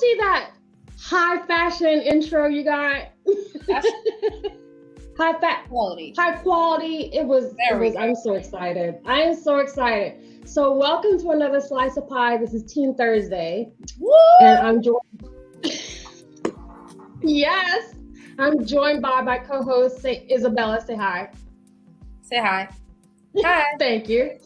see that high fashion intro you got? High quality. It was. I'm so excited. I am so excited. So welcome to another Slice of Pie. This is Teen Thursday. Woo! And I'm joined. Yes, I'm joined by my co-host, Isabella. Say hi. Say hi. Hi. Thank you.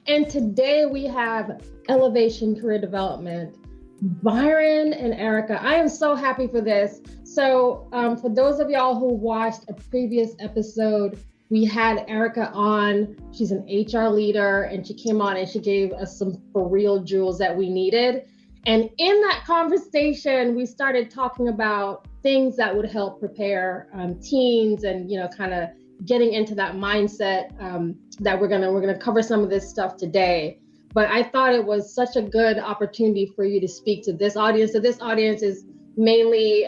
And today we have Elevation Career Development, Byron and Erica. I am so happy for this. So for those of y'all who watched a previous episode, we had Erica on. She's an HR leader, and she came on and she gave us some for real jewels that we needed. And in that conversation, we started talking about things that would help prepare teens and, kind of getting into that mindset that we're gonna cover some of this stuff today. But I thought it was such a good opportunity for you to speak to this audience. So this audience is mainly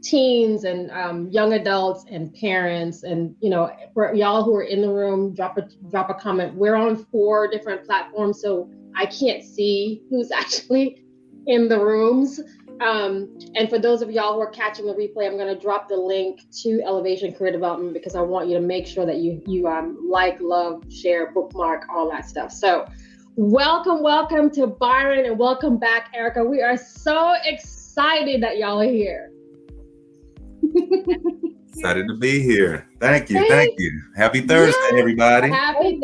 teens and young adults and parents. And for y'all who are in the room, drop a comment. We're on 4 different platforms, so I can't see who's actually in the rooms. And for those of y'all who are catching the replay, I'm going to drop the link to Elevation Career Development because I want you to make sure that you like, love, share, bookmark, all that stuff. So welcome to Byron, and welcome back, Erica. We are so excited that y'all are here. Excited to be here. Thank you. Happy Thursday, everybody. Happy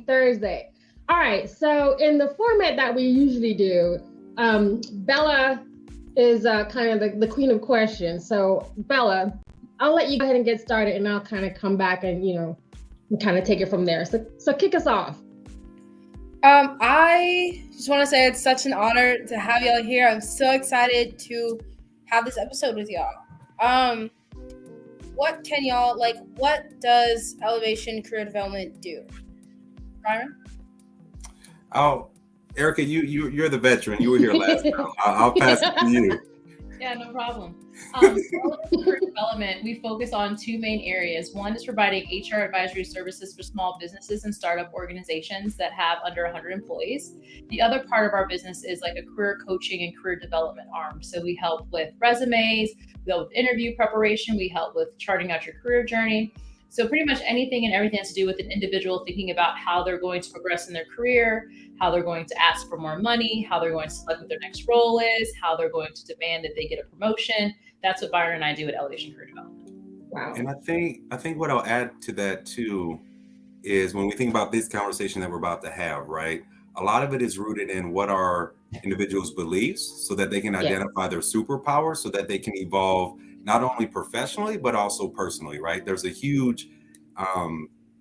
Thursday. All right, so in the format that we usually do, Bella is kind of the queen of questions. So Bella, I'll let you go ahead and get started, and I'll kind of come back and kind of take it from there. So kick us off. I just want to say it's such an honor to have y'all here. I'm so excited to have this episode with y'all. What does Elevation Career Development do? Byron? Oh, Erica, you're the veteran. You were here last time. I'll pass it to you. Yeah, no problem. For development, we focus on 2 main areas. One is providing HR advisory services for small businesses and startup organizations that have under 100 employees. The other part of our business is like a career coaching and career development arm. So we help with resumes, we help with interview preparation, we help with charting out your career journey. So pretty much anything and everything has to do with an individual thinking about how they're going to progress in their career, how they're going to ask for more money, how they're going to select what their next role is, how they're going to demand that they get a promotion. That's what Byron and I do at Elevation Career Development. Wow. And I think what I'll add to that too is when we think about this conversation that we're about to have, right? A lot of it is rooted in what are individuals' beliefs so that they can identify their superpowers so that they can evolve not only professionally, but also personally, right? There's a huge,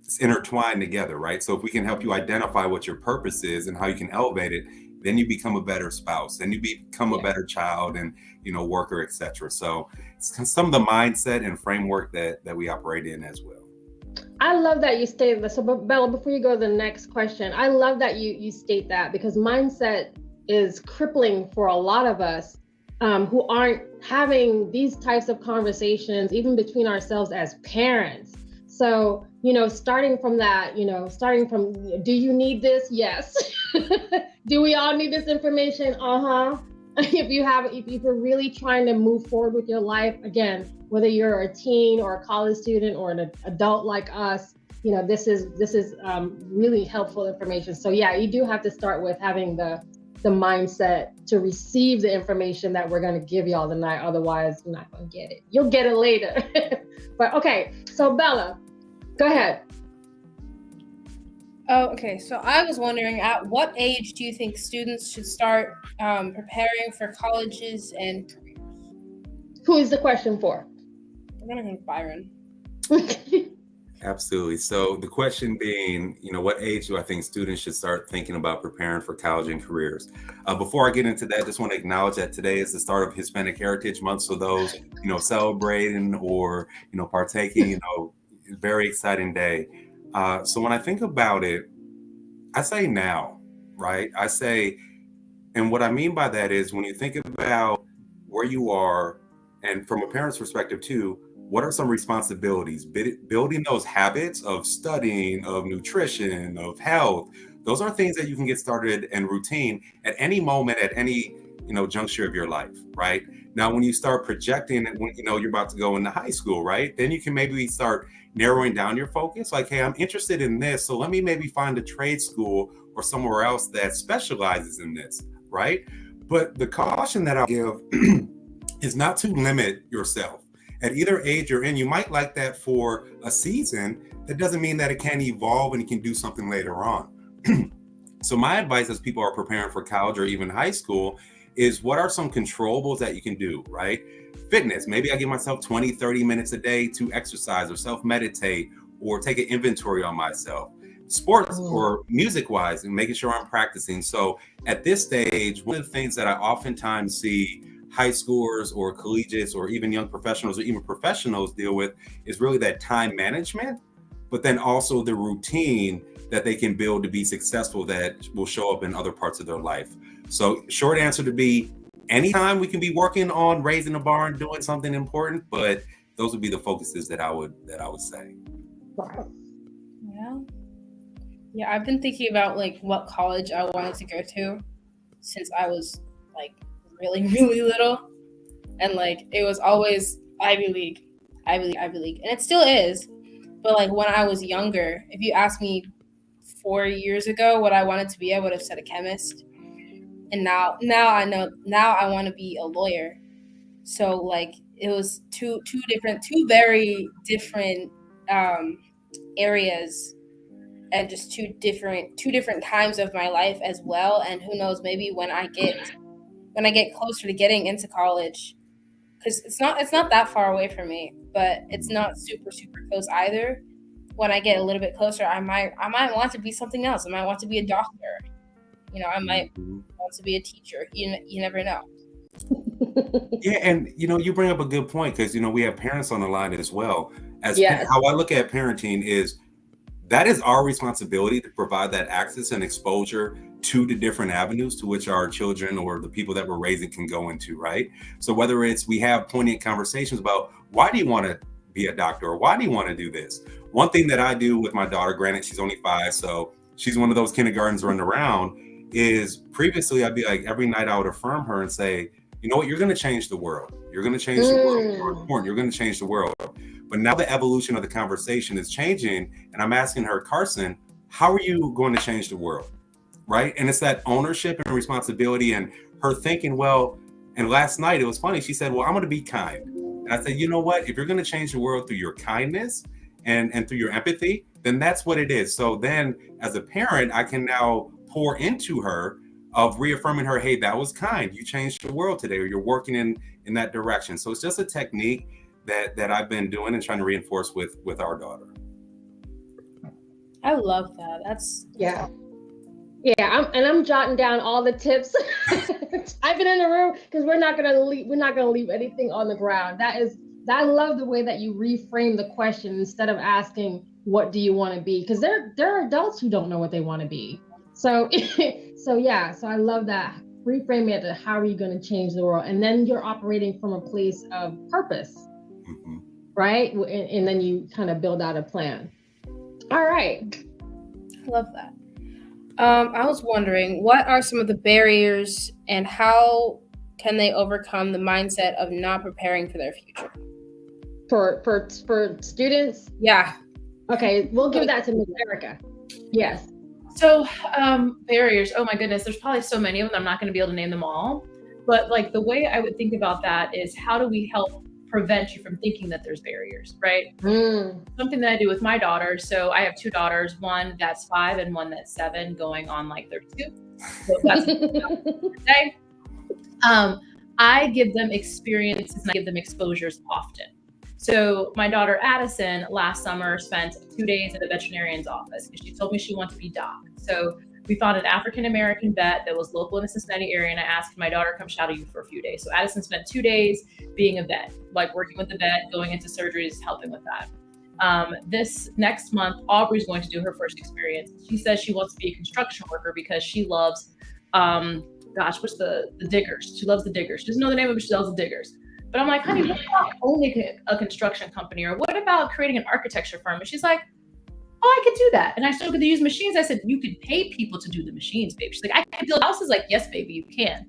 it's intertwined together, right? So if we can help you identify what your purpose is and how you can elevate it, then you become a better spouse, then you become a better child and, worker, etc. So it's some of the mindset and framework that we operate in as well. I love that you stated that. So Bella, before you go to the next question, I love that you state that because mindset is crippling for a lot of us. Who aren't having these types of conversations, even between ourselves as parents. So, starting from that, do you need this? Yes. Do we all need this information? If you're really trying to move forward with your life, again, whether you're a teen or a college student or an adult like us, this is really helpful information. So yeah, you do have to start with having the mindset to receive the information that we're going to give y'all tonight. Otherwise, you're not going to get it. You'll get it later. But okay, so Bella, go ahead. Oh, okay. So I was wondering, at what age do you think students should start preparing for colleges and careers? Who is the question for? I'm going to go with Byron. Absolutely. So the question being, what age do I think students should start thinking about preparing for college and careers? Before I get into that, I just want to acknowledge that today is the start of Hispanic Heritage Month. So those, celebrating or, partaking, very exciting day. So when I think about it, I say now, right? And what I mean by that is when you think about where you are and from a parent's perspective too, what are some responsibilities? Building those habits of studying, of nutrition, of health. Those are things that you can get started and routine at any moment, at any juncture of your life, right? Now, when you start projecting it, when you're about to go into high school, right? Then you can maybe start narrowing down your focus. Like, hey, I'm interested in this, so let me maybe find a trade school or somewhere else that specializes in this, right? But the caution that I'll give is not to limit yourself. At either age you're in, you might like that for a season. That doesn't mean that it can't evolve and you can do something later on. So my advice as people are preparing for college or even high school is, what are some controllables that you can do, right? Fitness, maybe I give myself 20, 30 minutes a day to exercise or self-meditate or take an inventory on myself. Sports or music-wise, and making sure I'm practicing. So at this stage, one of the things that I oftentimes see high schoolers or collegiates or even young professionals or even professionals deal with is really that time management, but then also the routine that they can build to be successful that will show up in other parts of their life. So short answer to be, anytime we can be working on raising a bar and doing something important, but those would be the focuses that I would say. Wow. Yeah, I've been thinking about like what college I wanted to go to since I was like really, really little. And like it was always Ivy League. And it still is. But like when I was younger, if you asked me 4 years ago what I wanted to be, I would have said a chemist. And now I know, now I want to be a lawyer. So like it was two very different areas, and just two different times of my life as well. And who knows, maybe when I get closer to getting into college, because it's not that far away from me, but it's not super close either. When I get a little bit closer, I might want to be something else. I might want to be a doctor. I might want to be a teacher. You never know. Yeah, and you bring up a good point, because we have parents on the line as well. Yes. How I look at parenting is, that is our responsibility to provide that access and exposure to the different avenues to which our children or the people that we're raising can go into, right? So whether it's we have poignant conversations about, why do you want to be a doctor, or why do you want to do this? One thing that I do with my daughter, granted she's only 5, so she's one of those kindergartens running around, is previously I'd be like, every night I would affirm her and say, you know what, you're going to change the world. You're going to change the world. You're important. You're going to change the world. But now the evolution of the conversation is changing, and I'm asking her, Carson, how are you going to change the world? Right? And it's that ownership and responsibility, and her thinking, well, and last night it was funny. She said, well, I'm going to be kind. And I said, you know what? If you're going to change the world through your kindness and through your empathy, then that's what it is. So then as a parent, I can now pour into her of reaffirming her, hey, that was kind. You changed the world today, or you're working in that direction. So it's just a technique that I've been doing and trying to reinforce with our daughter. I love that. That's Yeah. I'm jotting down all the tips. I've been in the room, because we're not gonna leave anything on the ground. I love the way that you reframe the question instead of asking, what do you want to be? Because there are adults who don't know what they want to be. So so I love that. Reframe it to, how are you going to change the world? And then you're operating from a place of purpose, right? And then you kind of build out a plan. All right. I love that. I was wondering, what are some of the barriers, and how can they overcome the mindset of not preparing for their future? For students? Yeah. Okay, we'll give that to Ms. Erica. Yes. So barriers, oh my goodness, there's probably so many of them. I'm not going to be able to name them all. But like the way I would think about that is, how do we help prevent you from thinking that there's barriers, right? Something that I do with my daughters. So I have 2 daughters, one that's 5 and one that's 7, going on like 32. So that's okay. I give them experiences and I give them exposures often. So my daughter Addison last summer spent 2 days at a veterinarian's office because she told me she wanted to be doc. So we found an African-American vet that was local in the Cincinnati area, and I asked my daughter, come shadow you for a few days. So Addison spent 2 days being a vet, like working with the vet, going into surgeries, helping with that. This next month, Aubrey's going to do her first experience. She says she wants to be a construction worker because she loves, what's the diggers? She loves the diggers. She doesn't know the name of it, but she loves the diggers. But I'm like, honey, what about owning a construction company? Or what about creating an architecture firm? And she's like, oh, I could do that. And I still could use machines. I said, you could pay people to do the machines, babe. She's like, I can build houses. Like, yes, baby, you can.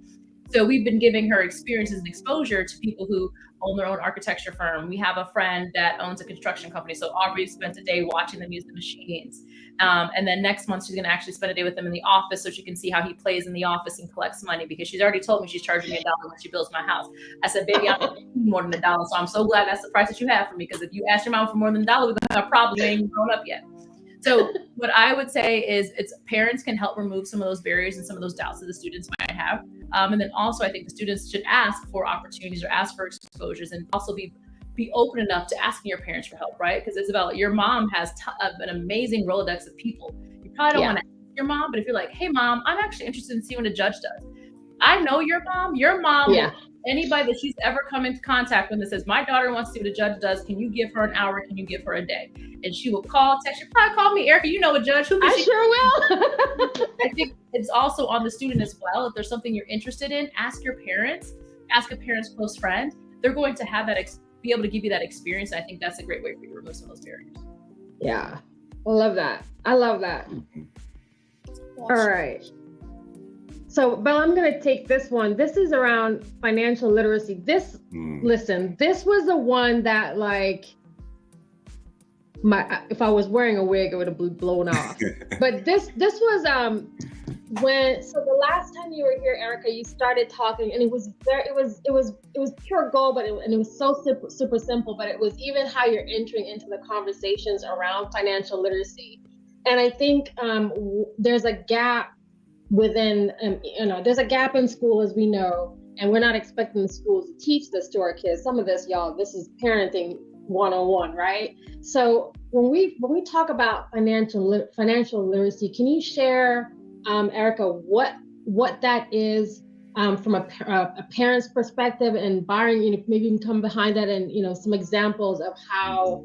So we've been giving her experiences and exposure to people who own their own architecture firm. We have a friend that owns a construction company. So Aubrey spent a day watching them use the machines. And then next month, she's going to actually spend a day with him in the office so she can see how he plays in the office and collects money, because she's already told me she's charging me $1 when she builds my house. I said, baby, I'm not more than $1. So I'm so glad that's the price that you have for me, because if you ask your mom for more than $1, we're going to have a problem. You ain't even grown up yet. So what I would say is parents can help remove some of those barriers and some of those doubts that the students might have. And then also I think the students should ask for opportunities or ask for exposures, and also be open enough to asking your parents for help, right? Because Isabella, your mom has an amazing Rolodex of people. You probably don't want to ask your mom, but if you're like, hey mom, I'm actually interested in seeing what a judge does. I know your mom, anybody that she's ever come into contact with that says, my daughter wants to see what a judge does, can you give her an hour? Can you give her a day? And she will call, text, you probably call me, Erica, you know a judge. I sure will. I think it's also on the student as well. If there's something you're interested in, ask your parents, ask a parent's close friend. They're going to have that, be able to give you that experience. And I think that's a great way for you to remove some of those barriers. Yeah, I love that. I love that. All right. So, Bella, I'm going to take this one. This is around financial literacy. Listen, this was the one that, like, if I was wearing a wig, it would have blown off. But this was so the last time you were here, Erica, you started talking, and it was pure gold, but it was so super simple. But it was even how you're entering into the conversations around financial literacy, and I think there's a gap within, there's a gap in school, as we know, and we're not expecting the schools to teach this to our kids. Some of this, y'all, this is parenting 101, right? So when we talk about financial literacy, can you share, Erica, what that is from a parent's perspective, and Byron, maybe you can come behind that, and some examples of how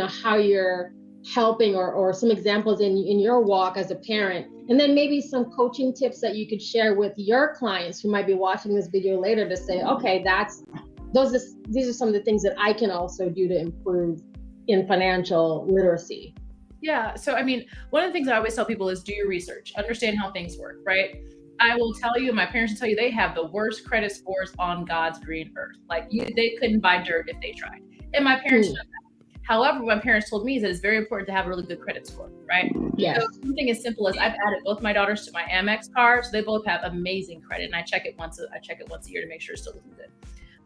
how you're helping, or some examples in your walk as a parent, and then maybe some coaching tips that you could share with your clients who might be watching this video later to say, okay, these are some of the things that I can also do to improve in financial literacy. Yeah. So, I mean, one of the things I always tell people is do your research, understand how things work, right? I will tell you, my parents will tell you, they have the worst credit scores on God's green earth. Like they couldn't buy dirt if they tried. And my parents know that. However, what my parents told me is that it's very important to have a really good credit score, right? Yes. So something as simple as I've added both my daughters to my Amex card, so they both have amazing credit, and I check it once a year to make sure it's still looking good.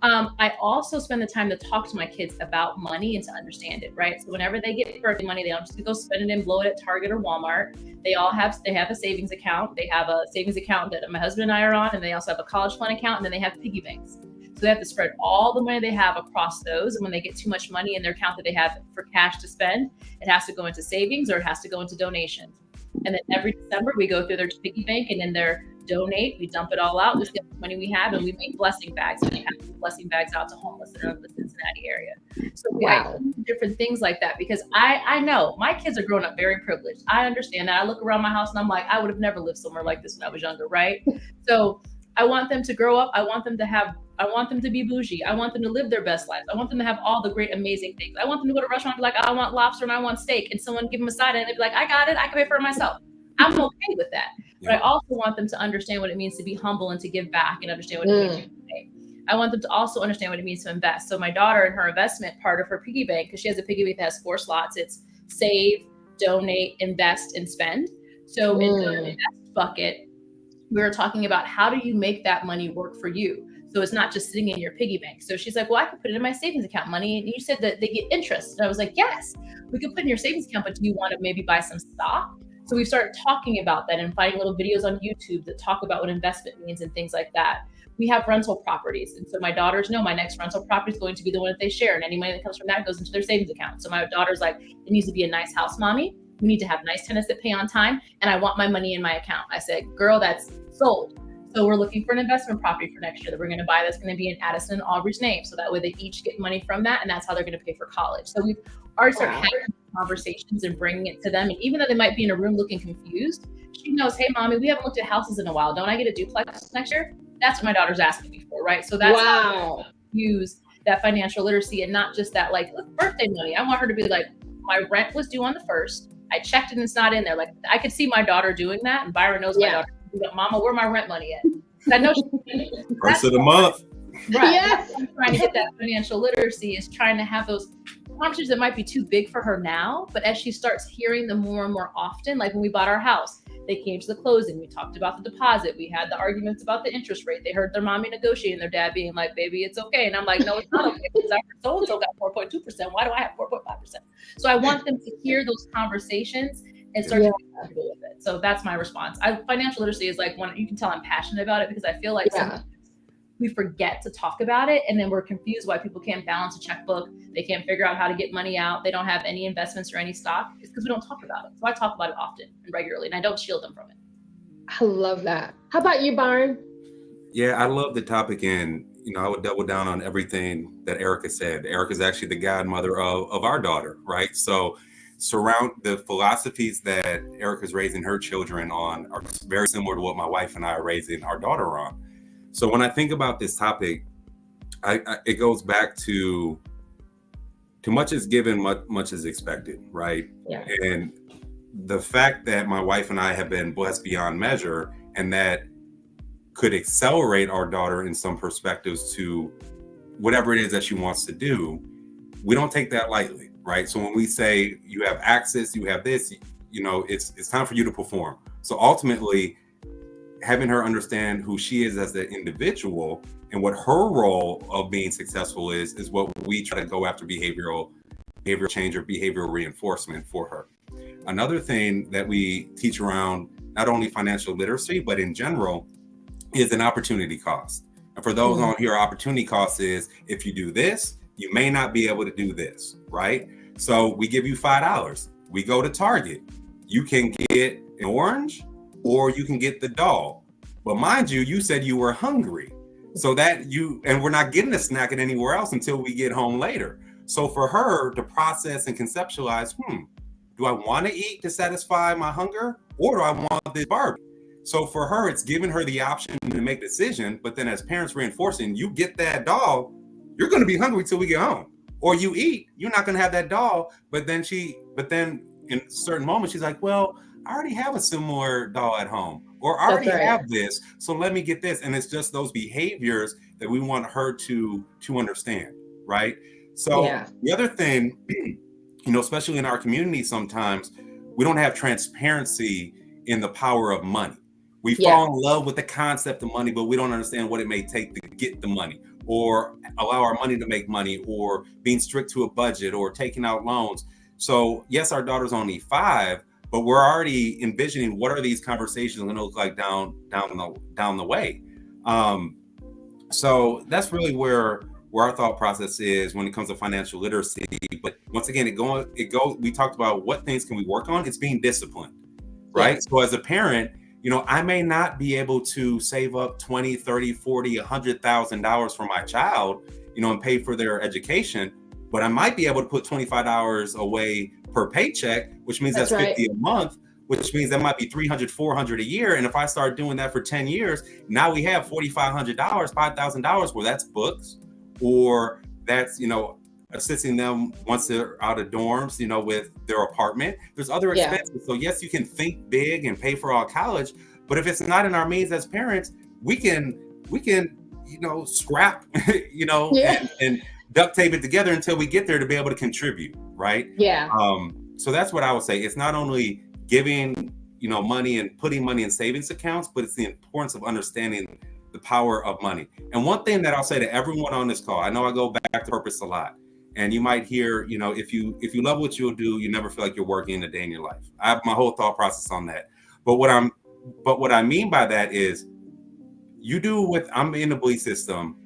I also spend the time to talk to my kids about money and to understand it, right? So whenever they get birthday money, they don't just go spend it and blow it at Target or Walmart. They have a savings account. They have a savings account that my husband and I are on, and they also have a college fund account, and then they have piggy banks. So they have to spread all the money they have across those. And when they get too much money in their account that they have for cash to spend, it has to go into savings or it has to go into donations. And then every December we go through their piggy bank, and in their donate, we dump it all out. We see how much money we have, and we make blessing bags. And we have blessing bags out to homeless that are in the Cincinnati area. So we have different things like that, because I know my kids are growing up very privileged. I understand that. I look around my house and I'm like, I would have never lived somewhere like this when I was younger, right? So I want them to grow up. I want them to be bougie. I want them to live their best life. I want them to have all the great, amazing things. I want them to go to a restaurant and be like, I want lobster and I want steak. And someone give them a side and they'd be like, I got it. I can pay for it myself. I'm okay with that. But I also want them to understand what it means to be humble and to give back, and understand what it means to pay. I want them to also understand what it means to invest. So my daughter, in her investment part of her piggy bank, because she has a piggy bank that has 4 slots, it's save, donate, invest, and spend. So in the invest bucket, we were talking about how do you make that money work for you? So it's not just sitting in your piggy bank. So she's like, well, I could put it in my savings account money. And you said that they get interest. And I was like, yes, we could put in your savings account, but do you want to maybe buy some stock? So we've started talking about that and finding little videos on YouTube that talk about what investment means and things like that. We have rental properties. And so my daughters know my next rental property is going to be the one that they share. And any money that comes from that goes into their savings account. So my daughter's like, it needs to be a nice house, mommy. We need to have nice tenants that pay on time. And I want my money in my account. I said, girl, that's sold. So we're looking for an investment property for next year that we're going to buy that's going to be in Addison and Aubrey's name. So that way they each get money from that. And that's how they're going to pay for college. So we've already started having conversations and bringing it to them. And even though they might be in a room looking confused, she knows, hey, mommy, we haven't looked at houses in a while. Don't I get a duplex next year? That's what my daughter's asking me for, right? So that's how we use that financial literacy, and not just that, like, birthday money. I want her to be like, my rent was due on the 1st. I checked it and it's not in there. Like, I could see my daughter doing that, and Byron knows my daughter. Mama, where my rent money at? I know First of the month. right. Yes. Trying to get that financial literacy is trying to have those conversations that might be too big for her now, but as she starts hearing them more and more often, like when we bought our house, they came to the closing, we talked about the deposit, we had the arguments about the interest rate, they heard their mommy negotiating, their dad being like, baby, it's okay. And I'm like, no, it's not okay, because I heard so-and-so got 4.2%. Why do I have 4.5%? So I want them to hear those conversations and start to be comfortable with it. So that's my response. Financial literacy is like one, you can tell I'm passionate about it, because I feel like sometimes we forget to talk about it, and then we're confused why people can't balance a checkbook. They can't figure out how to get money out. They don't have any investments or any stock. It's because we don't talk about it. So I talk about it often and regularly, and I don't shield them from it. I love that. How about you, Byron? Yeah, I love the topic, and I would double down on everything that Erica said. Erica's actually the godmother of our daughter, right? So surround the philosophies that Erica's raising her children on are very similar to what my wife and I are raising our daughter on. So when I think about this topic, it goes back to much is given, much is expected, right? Yeah. And the fact that my wife and I have been blessed beyond measure, and that could accelerate our daughter in some perspectives to whatever it is that she wants to do, we don't take that lightly, right? So when we say you have access, you have this, it's time for you to perform. So ultimately, having her understand who she is as an individual and what her role of being successful is what we try to go after behavioral change or behavioral reinforcement for her. Another thing that we teach around not only financial literacy, but in general, is an opportunity cost. And for those on here, opportunity cost is if you do this, you may not be able to do this, right? So we give you $5. We go to Target. You can get an orange, or you can get the doll. But mind you, you said you were hungry. So and we're not getting a snack at anywhere else until we get home later. So for her to process and conceptualize, do I want to eat to satisfy my hunger, or do I want this Barbie? So for her, it's giving her the option to make a decision. But then as parents reinforcing, you get that doll, you're going to be hungry till we get home. Or you eat, you're not going to have that doll. But then in certain moments, she's like, well, I already have a similar doll at home, or I already have this, so let me get this. And it's just those behaviors that we want her to understand, right? So the other thing, especially in our community, sometimes we don't have transparency in the power of money. We fall in love with the concept of money, but we don't understand what it may take to get the money, or allow our money to make money, or being strict to a budget, or taking out loans. So yes, our daughter's only 5, but we're already envisioning what are these conversations going to look like down the way. So that's really where our thought process is when it comes to financial literacy. But once again, we talked about what things can we work on. It's being disciplined, right? Yeah. So as a parent, I may not be able to save up $20, $30, $40, $100,000 for my child, and pay for their education, but I might be able to put $25 away per paycheck, which means that's $50 a month, which means that might be $300, $400 a year. And if I start doing that for 10 years, now we have $4,500, $5,000, where that's books, or that's, assisting them once they're out of dorms, with their apartment. There's other expenses. So yes, you can think big and pay for all college, but if it's not in our means as parents, we can, scrap, and duct tape it together until we get there to be able to contribute, right? Yeah. So that's what I would say. It's not only giving, money and putting money in savings accounts, but it's the importance of understanding the power of money. And one thing that I'll say to everyone on this call, I know I go back to purpose a lot, and you might hear, if you love what you'll do, you never feel like you're working a day in your life. I have my whole thought process on that. But what I mean by that is, I'm in the belief system,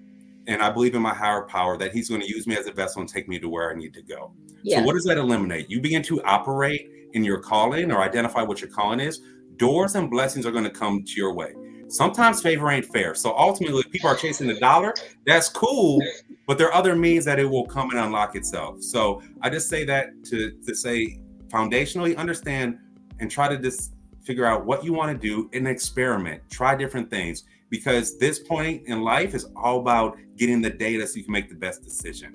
and I believe in my higher power that he's going to use me as a vessel and take me to where I need to go. Yeah. So what does that eliminate? You begin to operate in your calling, or identify what your calling is. Doors and blessings are going to come to your way. Sometimes favor ain't fair. So ultimately, if people are chasing the dollar, that's cool, but there are other means that it will come and unlock itself. So I just say that to say, foundationally understand and try to just figure out what you want to do and experiment, try different things, because this point in life is all about getting the data so you can make the best decision.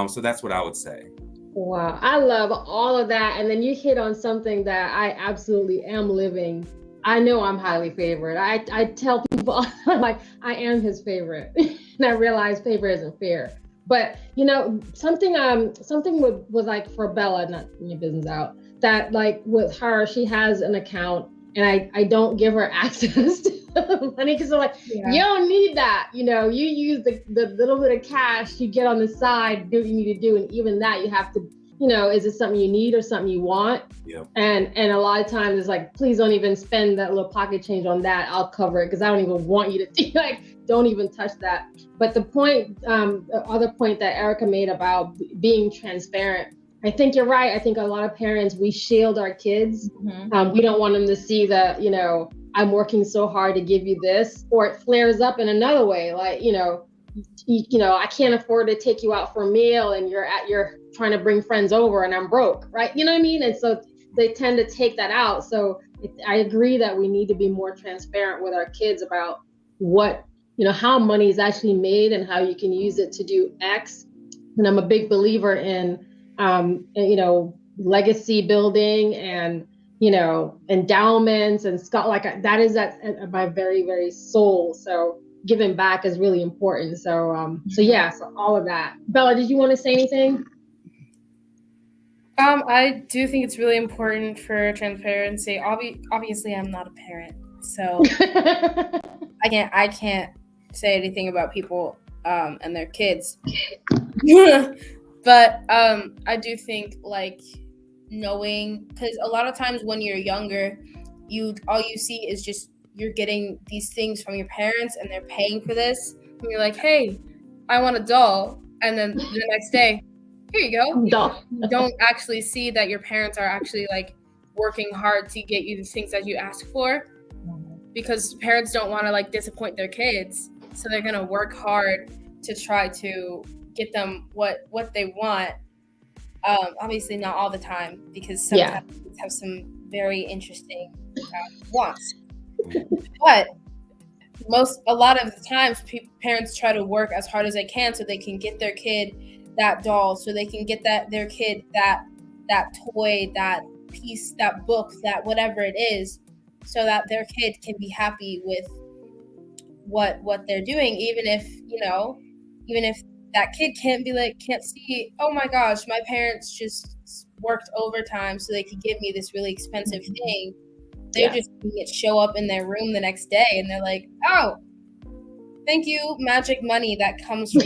So that's what I would say. Wow, I love all of that. And then you hit on something that I absolutely am living. I know I'm highly favored. I tell people, I'm like, I am his favorite. And I realize favorite isn't fair. But you know, something was like for Bella, not your business out, that like with her, she has an account and I don't give her access to money because I'm like, Yeah. you don't need that. You know, you use the little bit of cash you get on the side, do what you need to do. And even that you have to, you know, is it something you need or something you want? Yep. And a lot of times it's like, please don't even spend that little pocket change on that. I'll cover it because I don't even want you to like, don't even touch that. But the point, the other point that Erica made about being transparent, I think you're right. I think a lot of parents, we shield our kids. Mhm. We don't want them to see that, you know, I'm working so hard to give you this, or it flares up in another way. Like, you know, I can't afford to take you out for a meal and you're trying to bring friends over and I'm broke, right? You know what I mean? And so they tend to take that out. So I agree that we need to be more transparent with our kids about what, you know, how money is actually made and how you can use it to do X. And I'm a big believer in, you know, legacy building and, you know, endowments and stuff like that is at my very, very soul. So giving back is really important. So, so all of that. Bella, did you want to say anything? I do think it's really important for transparency. Obviously, I'm not a parent, so I can't say anything about people and their kids. But I do think like knowing, because a lot of times when you're younger, all you see is just you're getting these things from your parents and they're paying for this. And you're like, hey, I want a doll, and then the next day, here you go. Duh. You don't actually see that your parents are actually like working hard to get you the things that you ask for, because parents don't want to like disappoint their kids, so they're gonna work hard to try to get them what they want. Obviously not all the time, because sometimes kids have some very interesting wants, but a lot of the times parents try to work as hard as they can so they can get their kid that doll, so they can get their kid that toy, that piece, that book, that whatever it is, so that their kid can be happy with what they're doing, even if that kid can't see, oh my gosh, my parents just worked overtime so they could give me this really expensive thing. They're just seeing it show up in their room the next day and they're like, oh, thank you, magic money that comes from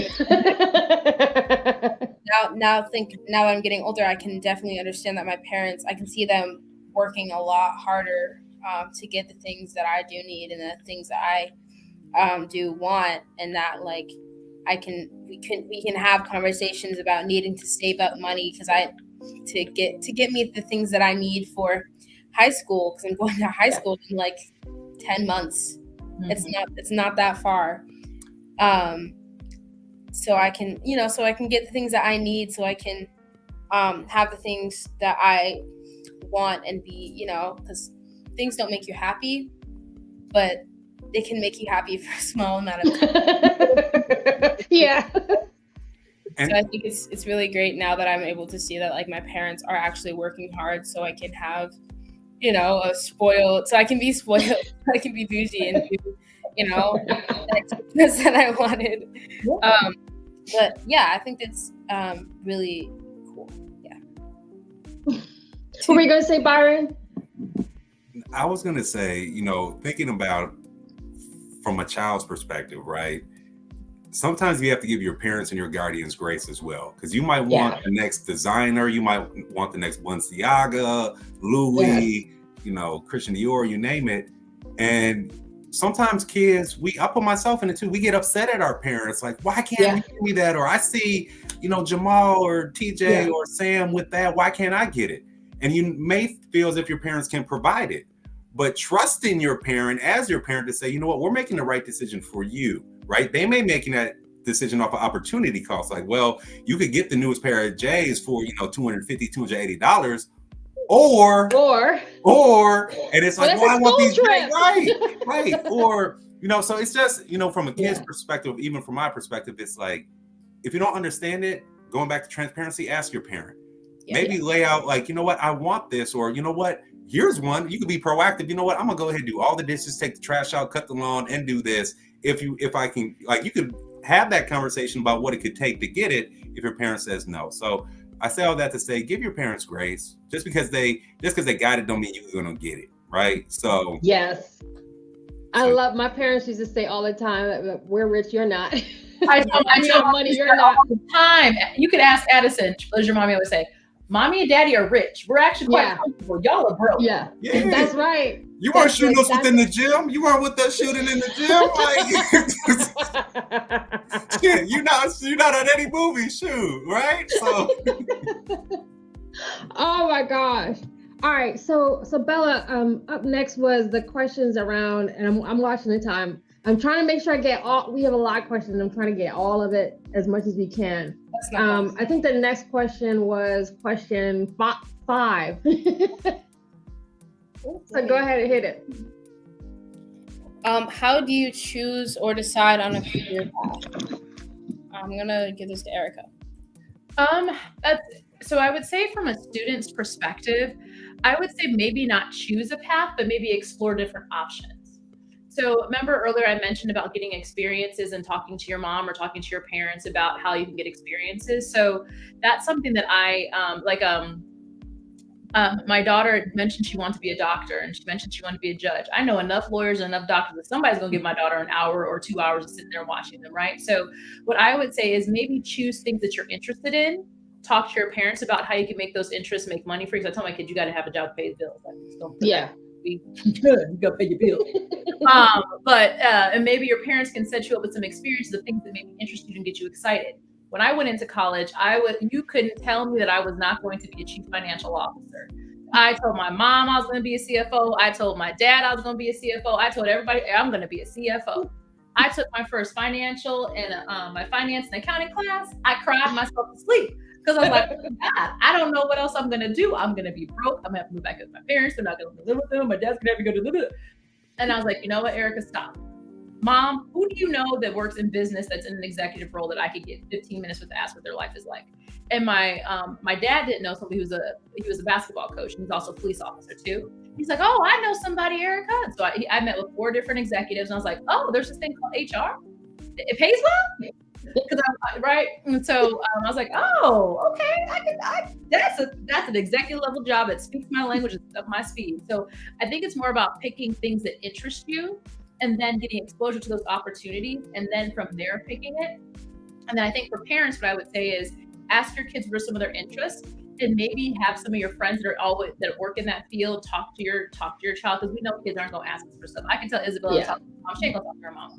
now that I'm getting older, I can definitely understand that my parents, I can see them working a lot harder to get the things that I do need and the things that I do want, and that like we can have conversations about needing to save up money to get me the things that I need for high school, because I'm going to high school in like 10 months. It's not that far. So I can get the things that I need, so I can have the things that I want and be, because things don't make you happy, but they can make you happy for a small amount of time. Yeah. So I think it's really great now that I'm able to see that like my parents are actually working hard, so I can have, so I can be spoiled, I can be bougie and do, that I wanted. But yeah, I think it's really cool. Yeah. What were you gonna say, Byron? I was gonna say, thinking about from a child's perspective, right? Sometimes you have to give your parents and your guardians grace as well, because you might want the next designer, you might want the next Balenciaga, Louis, Christian Dior, you name it. And sometimes kids, I put myself in it too, we get upset at our parents, like, why can't you give me that? Or I see, Jamal or TJ or Sam with that, why can't I get it? And you may feel as if your parents can provide it, but trusting your parent as your parent to say, you know what, we're making the right decision for you, right? They may making that decision off of opportunity cost. Like, well, you could get the newest pair of J's for, $250, $280, or, and it's like, well, I want these, right. Or, so it's just, from a kid's perspective, even from my perspective, it's like, if you don't understand it, going back to transparency, ask your parent. Maybe lay out like, you know what, I want this, or you know what, here's one. You could be proactive. You know what? I'm gonna go ahead and do all the dishes, take the trash out, cut the lawn, and do this. If I can, like, you could have that conversation about what it could take to get it if your parent says no. So I say all that to say, give your parents grace. Just because they got it don't mean you're gonna get it, right? So yes. I love, my parents used to say all the time, we're rich, you're not. I tell money, you're not. all the time. You could ask Addison, what does your mommy always say? Mommy and daddy are rich. We're actually quite comfortable. Y'all are broke. Yeah, that's right. You weren't shooting us within the gym. You weren't with us shooting in the gym. Like, you're not at any movie shoot, right? So. Oh my gosh. All right. So Bella, up next was the questions around, and I'm watching the time. I'm trying to make sure I get all. We have a lot of questions. I'm trying to get all of it as much as we can. I think the next question was question 5. So go ahead and hit it. How do you choose or decide on a career path? I'm gonna give this to Erica. So I would say from a student's perspective, I would say maybe not choose a path, but maybe explore different options. So remember earlier I mentioned about getting experiences and talking to your mom or talking to your parents about how you can get experiences. So that's something that my daughter mentioned she wanted to be a doctor, and she mentioned she wanted to be a judge. I know enough lawyers and enough doctors that somebody's going to give my daughter an hour or 2 hours of sitting there watching them, right? So what I would say is maybe choose things that you're interested in. Talk to your parents about how you can make those interests make money for you. Because I tell my kids, you got to have a job to pay the bills. Like, just don't be good. You got to pay your bills. And maybe your parents can set you up with some experiences of things that maybe interest you and get you excited. When I went into college, you couldn't tell me that I was not going to be a chief financial officer. I told my mom I was going to be a CFO. I told my dad I was going to be a CFO. I told everybody I'm going to be a CFO. I took my first financial and my finance and accounting class. I cried myself to sleep because I was like, oh God, I don't know what else I'm going to do. I'm going to be broke. I'm going to have to move back with my parents. They're not going to live with them. My dad's going to have to go to live with them. And I was like, you know what, Erica, stop. Mom, who do you know that works in business that's in an executive role that I could get 15 minutes with to ask what their life is like? And my dad didn't know somebody he was a basketball coach, and he's also a police officer too. He's like, oh, I know somebody, Erica. And so I met with 4 different executives, and I was like, oh, there's this thing called HR. It pays well, right? And so I was like, oh, okay, that's an executive level job that speaks my language, it's up my speed. So I think it's more about picking things that interest you, and then getting exposure to those opportunities, and then from there picking it. And then I think for parents, what I would say is ask your kids what are some of their interests, and maybe have some of your friends that work in that field talk to your child, because we know kids aren't going to ask us for stuff. I can tell Isabella to talk to her mom. She ain't going to talk to her mom.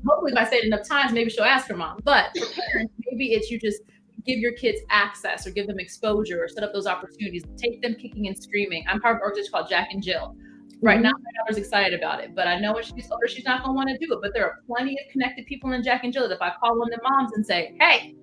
Hopefully, if I say it enough times, maybe she'll ask her mom. But for parents, maybe it's you just give your kids access or give them exposure or set up those opportunities. Take them kicking and screaming. I'm part of an organization called Jack and Jill. Right now, my daughter's excited about it, but I know when she's older, she's not going to want to do it. But there are plenty of connected people in Jack and Jill that if I call one of the moms and say, hey,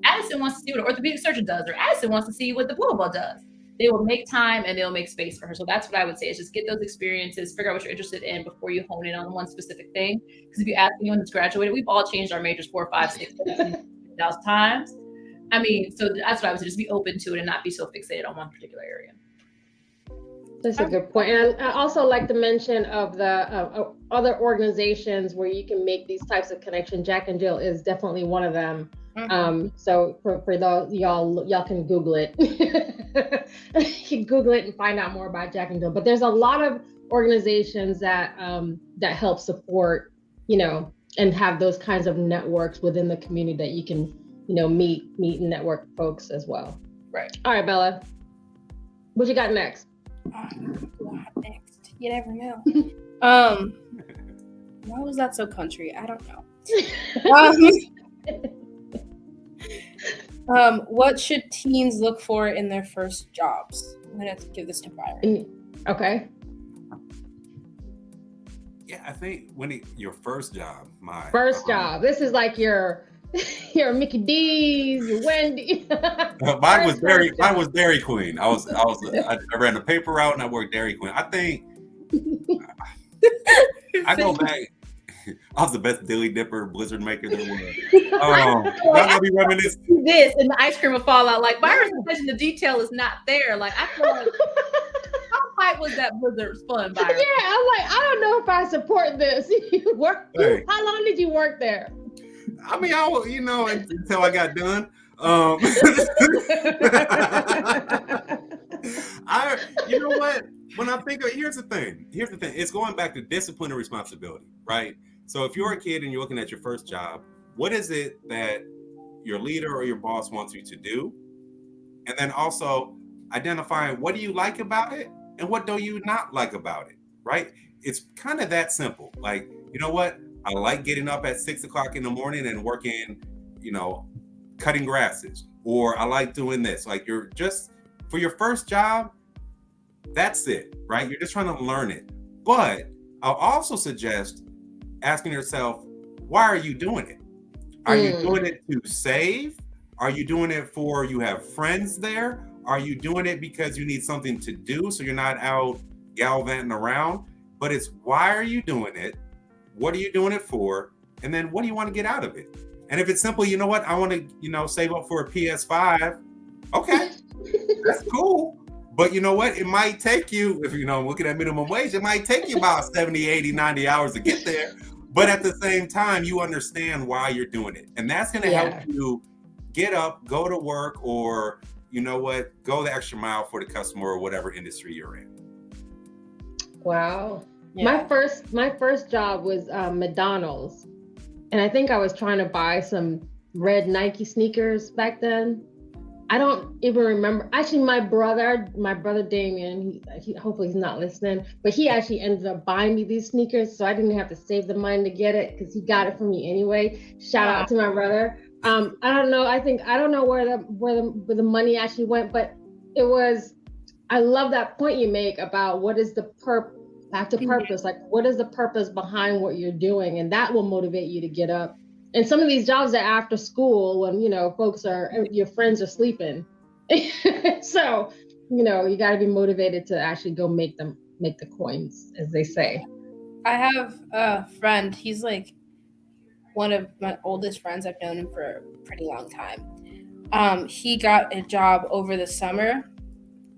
Addison wants to see what an orthopedic surgeon does, or Addison wants to see what the blah, blah, blah does, they will make time and they'll make space for her. So that's what I would say is just get those experiences, figure out what you're interested in before you hone in on one specific thing. Because if you ask anyone that's graduated, we've all changed our majors 4, 5, 6, 7 times. I mean, so that's what I would say, just be open to it and not be so fixated on one particular area. That's a good point. And I also like to mention of the other organizations where you can make these types of connections. Jack and Jill is definitely one of them. So for those y'all can Google it. You can Google it and find out more about Jack and Jill. But there's a lot of organizations that help support, and have those kinds of networks within the community that you can, meet and network folks as well. Right. All right, Bella. What you got next? Next, you never know. Why was that so country? I don't know. What should teens look for in their first jobs? I'm gonna give this to Byron. Okay. Yeah, I think your first job, job. This is like your Mickey D's, your Wendy. Mine was Dairy Queen. I ran the paper route and I worked Dairy Queen. I think I go back. I was the best dilly dipper, blizzard maker there was. I'm gonna be reminiscing. This and the ice cream will fall out. Like Byron's attention to detail is not there. Like I feel like hype was that Blizzard's fun, Byron? Yeah, I'm like, I don't know if I support this. Hey. How long did you work there? I mean, until I got done. You know what? When I think of, here's the thing. It's going back to discipline and responsibility, right? So if you're a kid and you're looking at your first job, what is it that your leader or your boss wants you to do? And then also identifying what do you like about it and what do you not like about it, right? It's kind of that simple. Like, you know what? I like getting up at 6 o'clock in the morning and working, cutting grasses, or I like doing this. Like, you're just, for your first job, that's it, right? You're just trying to learn it. But I'll also suggest asking yourself, why are you doing it? Are you doing it to save? Are you doing it for you have friends there? Are you doing it because you need something to do so you're not out gallivanting around? But it's, why are you doing it? What are you doing it for? And then what do you want to get out of it? And if it's simple, you know what? I want to, save up for a PS5. Okay, that's cool. But you know what? It might take you, if looking at minimum wage, it might take you about 70, 80, 90 hours to get there. But at the same time, you understand why you're doing it. And that's going to help you get up, go to work, or go the extra mile for the customer or whatever industry you're in. Wow. Yeah. My first job was McDonald's. And I think I was trying to buy some red Nike sneakers back then. I don't even remember. Actually, my brother Damien, he hopefully he's not listening, but he actually ended up buying me these sneakers, so I didn't have to save the money to get it because he got it for me anyway. Shout out to my brother. I don't know. I don't know where the money actually went, but it was. I love that point you make about what is the back to purpose. Like, what is the purpose behind what you're doing, and that will motivate you to get up. And some of these jobs are after school when, your friends are sleeping. So, you got to be motivated to actually go make the coins, as they say. I have a friend. He's like one of my oldest friends. I've known him for a pretty long time. He got a job over the summer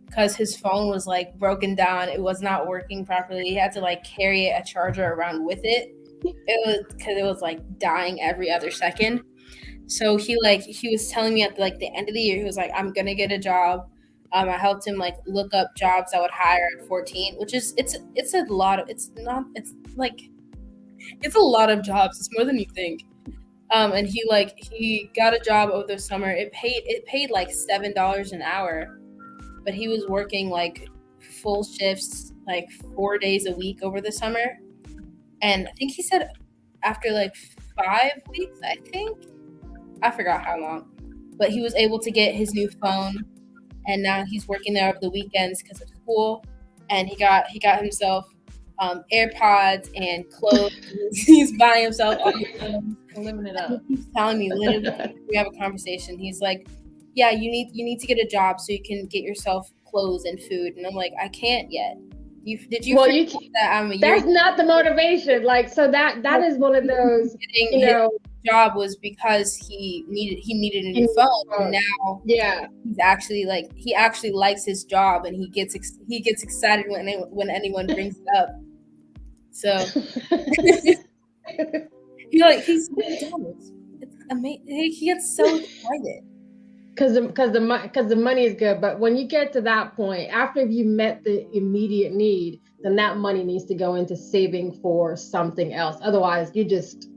because his phone was like broken down. It was not working properly. He had to like carry a charger around with it. It was because it was like dying every other second. So he was telling me at the end of the year, he was like, I'm gonna get a job. I helped him like look up jobs that would hire at 14, which is it's a lot of it's a lot of jobs. It's more than you think. And he got a job over the summer. It paid like $7 an hour, but he was working like full shifts like 4 days a week over the summer. And I think he said after like 5 weeks, I forgot how long, but he was able to get his new phone, and now he's working there over the weekends because of school. And he got himself AirPods and clothes. He's buying himself all these things, living it up. He's telling me, literally, we have a conversation. He's like, "Yeah, you need to get a job so you can get yourself clothes and food." And I'm like, "I can't yet." That's not the motivation. Like, so that is one of those, his job was because he needed a new phone. And now he's actually he actually likes his job, and he gets excited when anyone brings it up. So he's it's amazing. He gets so excited. Because the money is good, but when you get to that point, after you met the immediate need, then that money needs to go into saving for something else. Otherwise, you're just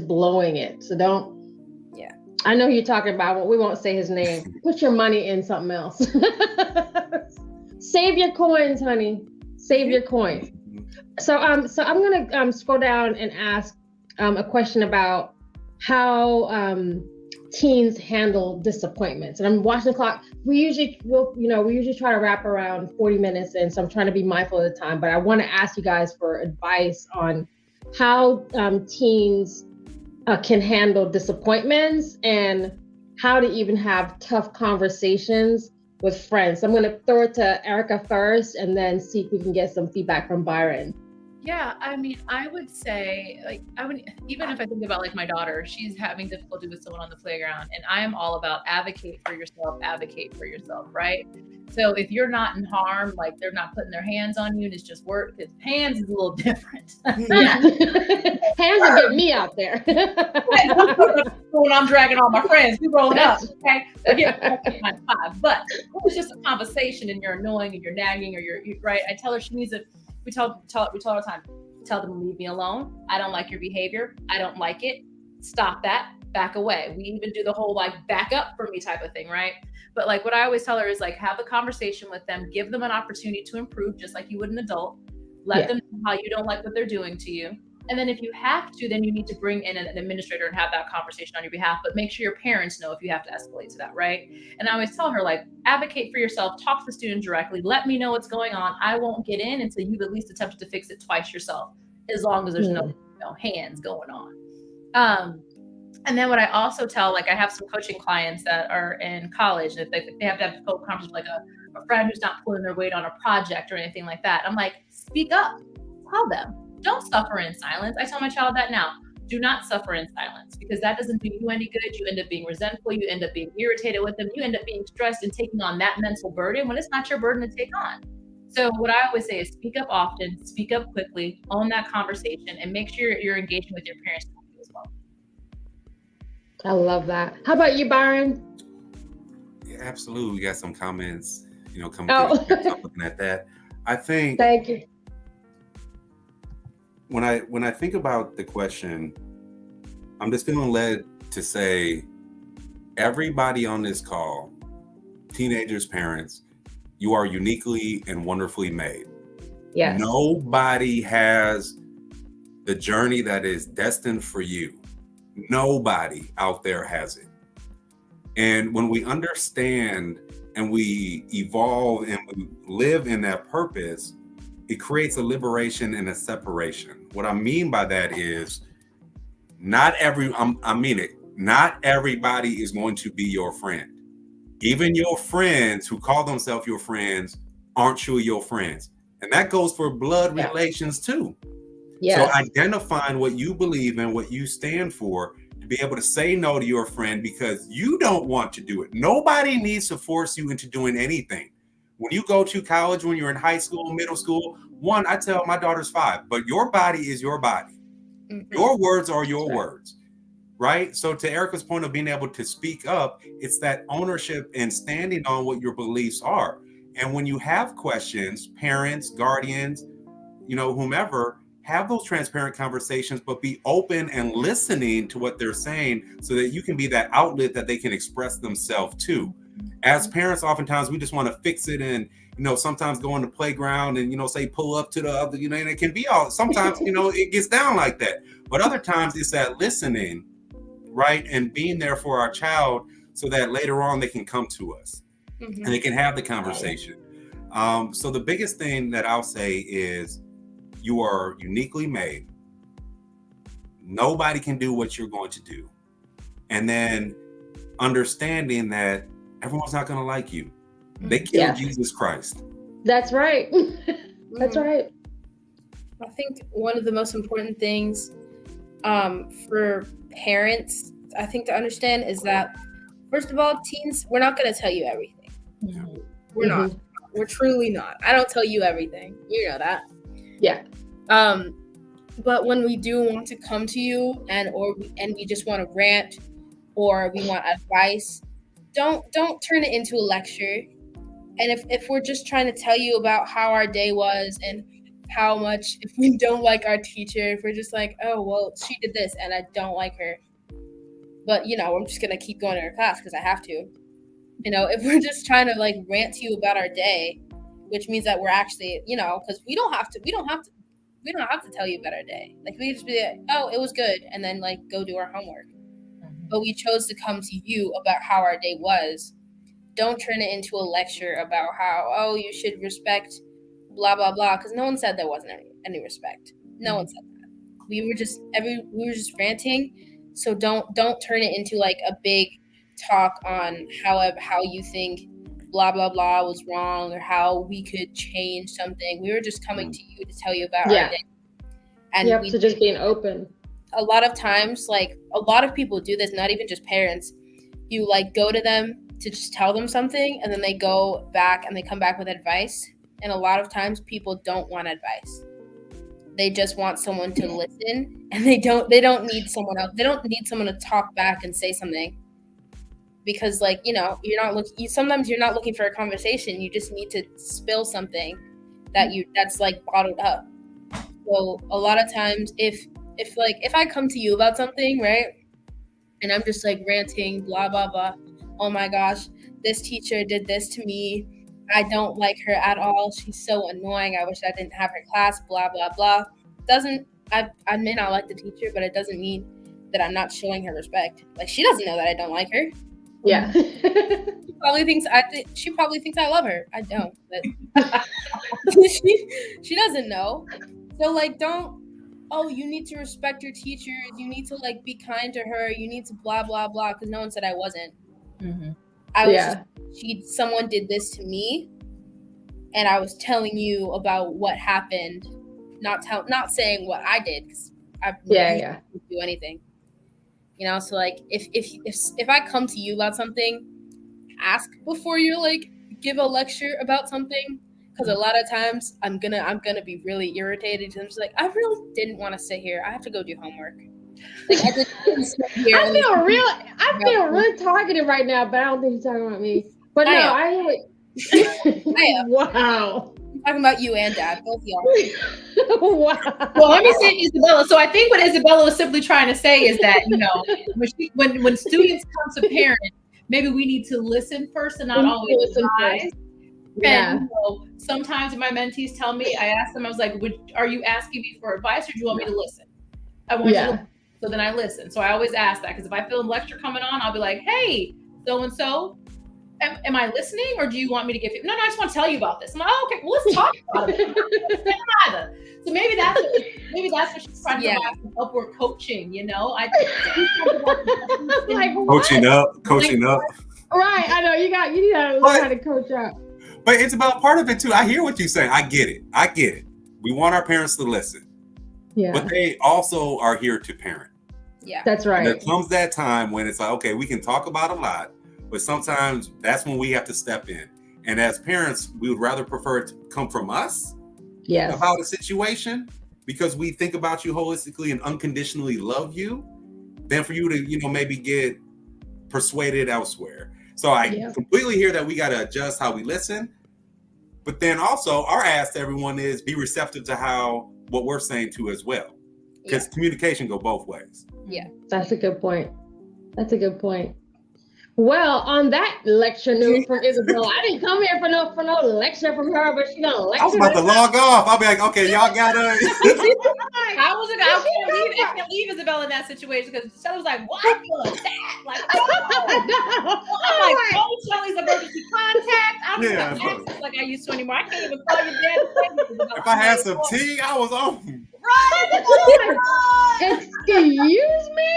blowing it. So don't. Yeah. I know who you're talking about, but we won't say his name. Put your money in something else. Save your coins, honey. Save your coins. So I'm gonna scroll down and ask a question about how teens handle disappointments. And I'm watching the clock. We usually try to wrap around 40 minutes in, so I'm trying to be mindful of the time, but I want to ask you guys for advice on how teens can handle disappointments and how to even have tough conversations with friends. So I'm going to throw it to Erica first and then see if we can get some feedback from Byron. Yeah, I mean, I would say, even if I think about my daughter, she's having difficulty with someone on the playground, and I am all about advocate for yourself, right? So if you're not in harm, like they're not putting their hands on you and it's just work, because hands is a little different. Yeah. Hands will get me out there. When I'm dragging all my friends, we rolling up, okay? But it was just a conversation and you're annoying and you're nagging or you're right. I tell her she needs we tell her all the time, tell them to leave me alone. I don't like your behavior. I don't like it. Stop that. Back away. We even do the whole like back up for me type of thing, right? But like what I always tell her is like have a conversation with them, give them an opportunity to improve just like you would an adult. Let them know how you don't like what they're doing to you. And then if you have to, then you need to bring in an administrator and have that conversation on your behalf, but make sure your parents know if you have to escalate to that, right? And I always tell her, like, advocate for yourself, talk to the student directly, let me know what's going on. I won't get in until you've at least attempted to fix it twice yourself, as long as there's no hands going on. And then what I also tell, like I have some coaching clients that are in college, and if they have to have a conversation like a friend who's not pulling their weight on a project or anything like that, I'm like, speak up, tell them. Don't suffer in silence. I tell my child that now. Do not suffer in silence, because that doesn't do you any good. You end up being resentful. You end up being irritated with them. You end up being stressed and taking on that mental burden when it's not your burden to take on. So what I always say is speak up often, speak up quickly, own that conversation, and make sure you're engaging with your parents as well. I love that. How about you, Byron? Yeah, absolutely. We got some comments, coming through. I'm looking at that. I think. Thank you. When I think about the question, I'm just feeling led to say, everybody on this call, teenagers, parents, you are uniquely and wonderfully made. Yes. Nobody has the journey that is destined for you. Nobody out there has it. And when we understand and we evolve and we live in that purpose, it creates a liberation and a separation. What I mean by that is not everybody is going to be your friend. Even your friends who call themselves your friends aren't truly your friends. And that goes for blood relations too. Yes. So identifying what you believe in, what you stand for, to be able to say no to your friend because you don't want to do it. Nobody needs to force you into doing anything. When you go to college, when you're in high school, middle school, I tell my daughter's 5, but your body is your body. Mm-hmm. Your words are your words, right? So to Erica's point of being able to speak up, it's that ownership and standing on what your beliefs are. And when you have questions, parents, guardians, whomever, have those transparent conversations, but be open and listening to what they're saying so that you can be that outlet that they can express themselves to. As parents, oftentimes we just want to fix it and, sometimes go on the playground and, say, pull up to the other, and it can be sometimes, it gets down like that. But other times it's that listening, right? And being there for our child so that later on they can come to us and they can have the conversation. So the biggest thing that I'll say is you are uniquely made. Nobody can do what you're going to do. And then understanding that everyone's not going to like you. They killed Jesus Christ. That's right. That's right. I think one of the most important things for parents, I think, to understand is that, first of all, teens, we're not going to tell you everything. Mm-hmm. We're not. We're truly not. I don't tell you everything. You know that. Yeah. But when we do want to come to you and we just want to rant or we want advice, don't turn it into a lecture. And if we're just trying to tell you about how our day was and how much, if we don't like our teacher, if we're just like, oh, well, she did this and I don't like her, but, I'm just going to keep going to her class because I have to. If we're just trying to like rant to you about our day, which means that we're actually, because we don't have to tell you about our day. Like we just be like, oh, it was good. And then like go do our homework. But we chose to come to you about how our day was. Don't turn it into a lecture about how, oh, you should respect blah, blah, blah. Because no one said there wasn't any respect. No one said that. We were just ranting. So don't turn it into like a big talk on how you think blah, blah, blah was wrong or how we could change something. We were just coming to you to tell you about our day. And so just being open. A lot of times, like a lot of people do this, not even just parents. You like go to them to just tell them something, and then they go back and they come back with advice. And a lot of times people don't want advice. They just want someone to listen, and they don't need someone else. They don't need someone to talk back and say something. Because like, sometimes you're not looking for a conversation. You just need to spill something that's like bottled up. So a lot of times if I come to you about something, right? And I'm just like ranting, blah, blah, blah. Oh my gosh, this teacher did this to me. I don't like her at all. She's so annoying. I wish I didn't have her class, blah, blah, blah. I may not like the teacher, but it doesn't mean that I'm not showing her respect. Like, she doesn't know that I don't like her. Yeah. She probably thinks I love her. I don't, but she doesn't know. So like, you need to respect your teachers. You need to like be kind to her. You need to blah, blah, blah. Because no one said I wasn't. Mm-hmm. I was someone did this to me, and I was telling you about what happened, not saying what I did, because I didn't do anything. So like if I come to you about something, ask before you like give a lecture about something, because a lot of times I'm gonna be really irritated. I'm just like, I really didn't want to sit here. I have to go do homework. Like, I feel really targeted right now, but I don't think you're talking about me. But no, I hear it. Wow. I'm talking about you and Dad, both y'all. Wow. Well, let me say Isabella. So I think what Isabella was simply trying to say is that, when students come to parents, maybe we need to listen first and not always advise. Yeah. And sometimes my mentees tell me, I ask them, I was like, are you asking me for advice, or do you want me to listen? I want you to listen. So then I listen. So I always ask that, because if I feel a lecture coming on, I'll be like, hey, so-and-so, am I listening, or do you want me to give you? No, I just want to tell you about this. I'm like, oh, okay, well, let's talk about it. So maybe that's what she's trying to do, some upward coaching, Like, coaching up. Right, I know you need to learn how to coach up. But it's about part of it too. I hear what you're saying. I get it. We want our parents to listen. Yeah. But they also are here to parent. Yeah. That's right. And there comes that time when it's like, okay, we can talk about a lot, but sometimes that's when we have to step in. And as parents, we would rather prefer it to come from us about a situation, because we think about you holistically and unconditionally love you, than for you to, maybe get persuaded elsewhere. So I completely hear that we got to adjust how we listen. But then also our ask to everyone is be receptive to what we're saying too as well. Because communication go both ways. Yeah. That's a good point. Well, on that lecture note from Isabella, I didn't come here for no lecture from her, but she's gonna lecture. I was about to log off. I'll be like, okay, y'all gotta. I can't leave Isabella in that situation, because Shelly was like, "What? I feel attacked." Like, I'm like, oh, Shelly's emergency contact. I'm not access like I used to anymore. I can't even call your dad. If I had some tea, I was on. Right. Excuse me.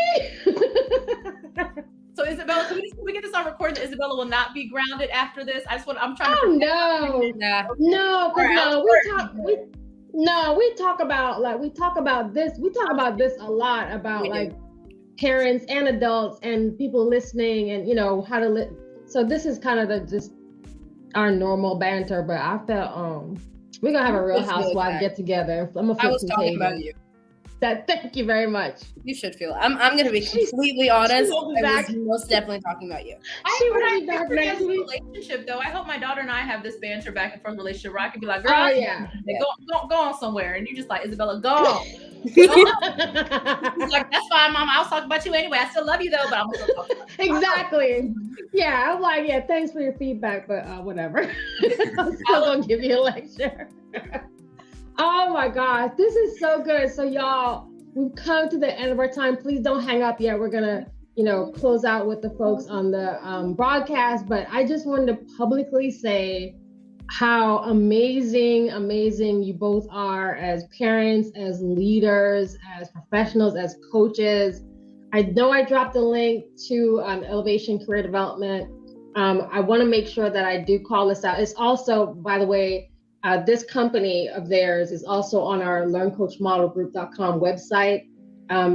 So Isabella, can we get this on recording that Isabella will not be grounded after this? I'm trying to. Oh no, we talk about this. We talk about this a lot, about parents and adults and people listening, and how to so this is kind of just our normal banter, but I felt we're gonna have a Real Housewife get together. I was talking about you. Thank you very much. You should feel it. I'm going to be completely honest. I was most definitely talking about you. I think for this relationship, though, I hope my daughter and I have this banter back and forth relationship where I can be like, girl, go on somewhere. And you just like, Isabella, go on. She's like, that's fine, Mama. I was talking about you anyway. I still love you, though, but I'm going to talk about you. Exactly. Yeah, I'm like, thanks for your feedback, but whatever. I'm still going to give you a lecture. Oh my God, this is so good. So y'all, we've come to the end of our time. Please don't hang up yet. We're gonna, close out with the folks on the broadcast. But I just wanted to publicly say how amazing you both are as parents, as leaders, as professionals, as coaches. I know I dropped a link to Elevation Career Development. I want to make sure that I do call this out. It's also, by the way, this company of theirs is also on our learncoachmodelgroup.com website,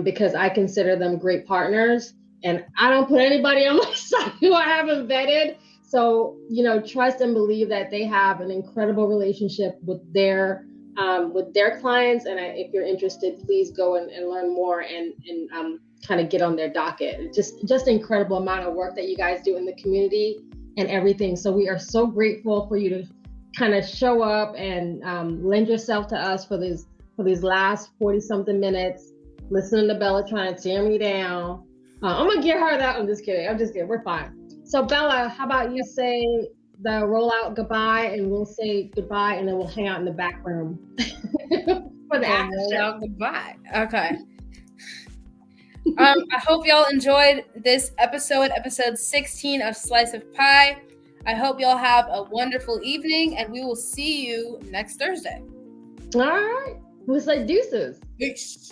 because I consider them great partners. And I don't put anybody on my side who I haven't vetted. So, trust and believe that they have an incredible relationship with their clients. And if you're interested, please go and learn more and kind of get on their docket. Just incredible amount of work that you guys do in the community and everything. So we are so grateful for you to kind of show up and lend yourself to us for these last 40 something minutes, listening to Bella trying to tear me down. I'm gonna get her that. I'm just kidding. We're fine. So Bella, how about you say the rollout goodbye, and we'll say goodbye, and then we'll hang out in the back room for the after show. Goodbye. Okay. I hope y'all enjoyed this episode 16 of Slice of Pie. I hope y'all have a wonderful evening, and we will see you next Thursday. All right. We'll say deuces. Peace.